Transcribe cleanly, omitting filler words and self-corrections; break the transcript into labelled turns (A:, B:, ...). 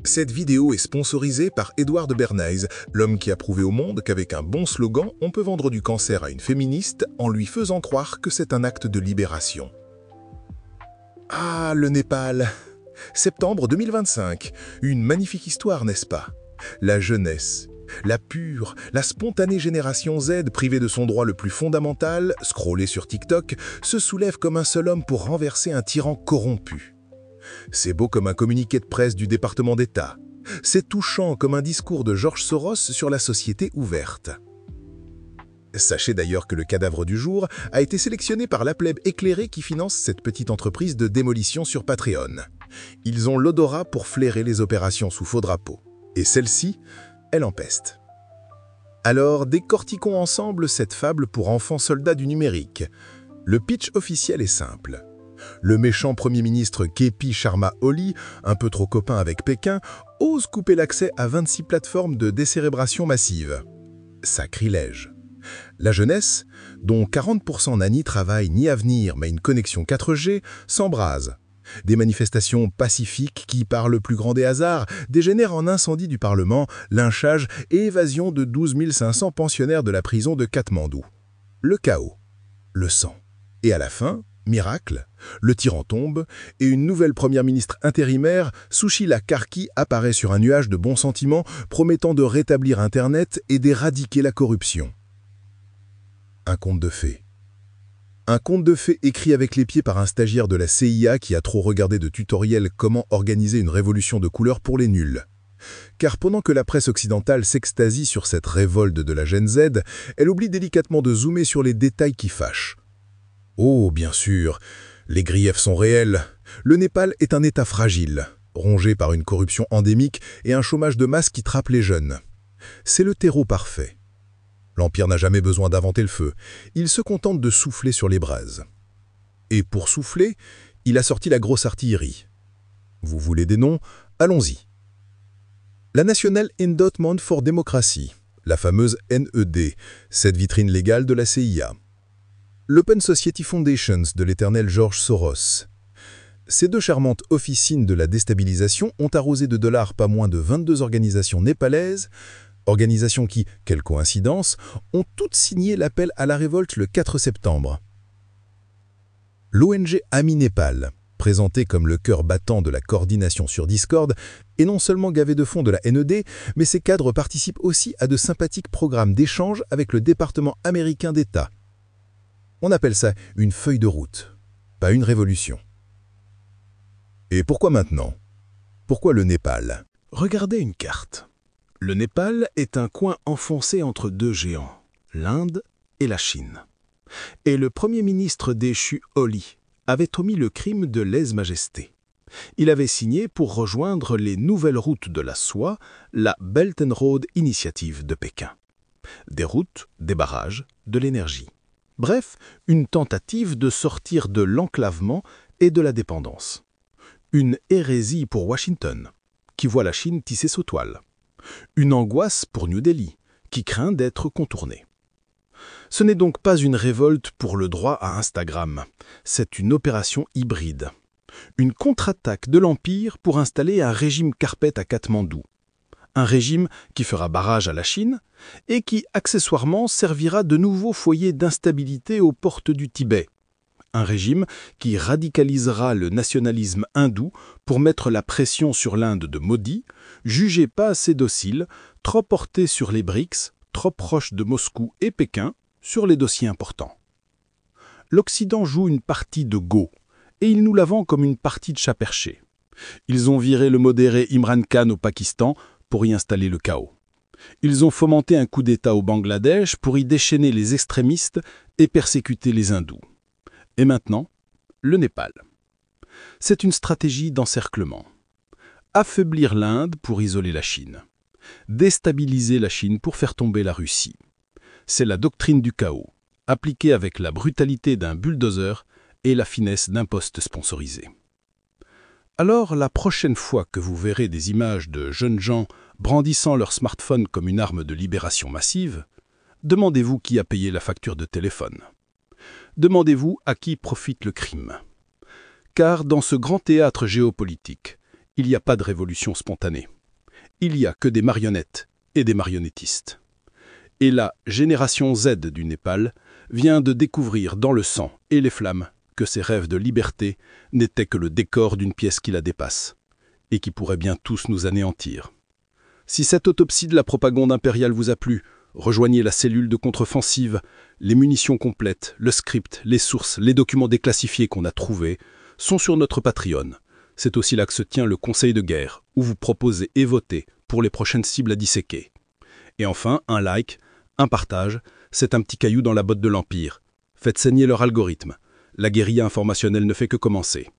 A: Cette vidéo est sponsorisée par Edward Bernays, l'homme qui a prouvé au monde qu'avec un bon slogan, on peut vendre du cancer à une féministe en lui faisant croire que c'est un acte de libération. Ah, le Népal. Septembre 2025. Une magnifique histoire, n'est-ce pas? La jeunesse, la pure, la spontanée génération Z, privée de son droit le plus fondamental, scroller sur TikTok, se soulève comme un seul homme pour renverser un tyran corrompu. C'est beau comme un communiqué de presse du département d'État. C'est touchant comme un discours de George Soros sur la société ouverte. Sachez d'ailleurs que le cadavre du jour a été sélectionné par la plèbe éclairée qui finance cette petite entreprise de démolition sur Patreon. Ils ont l'odorat pour flairer les opérations sous faux drapeau. Et celle-ci, elle empeste. Alors, décortiquons ensemble cette fable pour enfants soldats du numérique. Le pitch officiel est simple. Le méchant Premier ministre K.P. Sharma Oli, un peu trop copain avec Pékin, ose couper l'accès à 26 plateformes de décérébration massive. Sacrilège. La jeunesse, dont 40% n'y travaillent ni avenir mais une connexion 4G, s'embrase. Des manifestations pacifiques qui, par le plus grand des hasards, dégénèrent en incendie du Parlement, lynchage et évasion de 12 500 pensionnaires de la prison de Katmandou. Le chaos, le sang. Et à la fin, miracle, le tyran tombe et une nouvelle première ministre intérimaire, Sushila Karki, apparaît sur un nuage de bons sentiments promettant de rétablir Internet et d'éradiquer la corruption. Un conte de fées. Un conte de fées écrit avec les pieds par un stagiaire de la CIA qui a trop regardé de tutoriels comment organiser une révolution de couleurs pour les nuls. Car pendant que la presse occidentale s'extasie sur cette révolte de la Gen Z, elle oublie délicatement de zoomer sur les détails qui fâchent. Oh, bien sûr, les griefs sont réels. Le Népal est un État fragile, rongé par une corruption endémique et un chômage de masse qui trappe les jeunes. C'est le terreau parfait. L'Empire n'a jamais besoin d'inventer le feu, il se contente de souffler sur les braises. Et pour souffler, il a sorti la grosse artillerie. Vous voulez des noms? Allons-y. La National Endowment for Democracy, la fameuse NED, cette vitrine légale de la CIA. L'Open Society Foundations de l'éternel George Soros. Ces deux charmantes officines de la déstabilisation ont arrosé de dollars pas moins de 22 organisations népalaises, organisations qui, quelle coïncidence, ont toutes signé l'appel à la révolte le 4 septembre. L'ONG Ami Népal, présentée comme le cœur battant de la coordination sur Discord, est non seulement gavée de fonds de la NED, mais ses cadres participent aussi à de sympathiques programmes d'échange avec le département américain d'État. On appelle ça une feuille de route, pas une révolution. Et pourquoi maintenant? Pourquoi le Népal? Regardez une carte. Le Népal est un coin enfoncé entre deux géants, l'Inde et la Chine. Et le Premier ministre déchu Oli avait omis le crime de lèse-majesté. Il avait signé pour rejoindre les nouvelles routes de la soie, la Belt and Road Initiative de Pékin. Des routes, des barrages, de l'énergie. Bref, une tentative de sortir de l'enclavement et de la dépendance. Une hérésie pour Washington, qui voit la Chine tisser sa toile. Une angoisse pour New Delhi, qui craint d'être contournée. Ce n'est donc pas une révolte pour le droit à Instagram, c'est une opération hybride. Une contre-attaque de l'Empire pour installer un régime carpet à Katmandou. Un régime qui fera barrage à la Chine et qui, accessoirement, servira de nouveau foyer d'instabilité aux portes du Tibet. Un régime qui radicalisera le nationalisme hindou pour mettre la pression sur l'Inde de Modi, jugée pas assez docile, trop portée sur les BRICS, trop proche de Moscou et Pékin sur les dossiers importants. L'Occident joue une partie de Go, et il nous la vend comme une partie de chat perché. Ils ont viré le modéré Imran Khan au Pakistan pour y installer le chaos. Ils ont fomenté un coup d'État au Bangladesh pour y déchaîner les extrémistes et persécuter les hindous. Et maintenant, le Népal. C'est une stratégie d'encerclement. Affaiblir l'Inde pour isoler la Chine. Déstabiliser la Chine pour faire tomber la Russie. C'est la doctrine du chaos, appliquée avec la brutalité d'un bulldozer et la finesse d'un poste sponsorisé. Alors, la prochaine fois que vous verrez des images de jeunes gens brandissant leur smartphone comme une arme de libération massive, demandez-vous qui a payé la facture de téléphone. Demandez-vous à qui profite le crime. Car dans ce grand théâtre géopolitique,
B: Il n'y a pas de révolution spontanée. Il n'y a que des marionnettes et des marionnettistes. Et la génération Z du Népal vient de découvrir dans le sang et les flammes que ses rêves de liberté n'étaient que le décor d'une pièce qui la dépasse, et qui pourrait bien tous nous anéantir. Si cette autopsie de la propagande impériale vous a plu, rejoignez la cellule de contre-offensive, les munitions complètes, le script, les sources, les documents déclassifiés qu'on a trouvés sont sur notre Patreon. C'est aussi là que se tient le conseil de guerre, où vous proposez et votez pour les prochaines cibles à disséquer. Et enfin, un like, un partage, c'est un petit caillou dans la botte de l'Empire. Faites saigner leur algorithme. La guérilla informationnelle ne fait que commencer.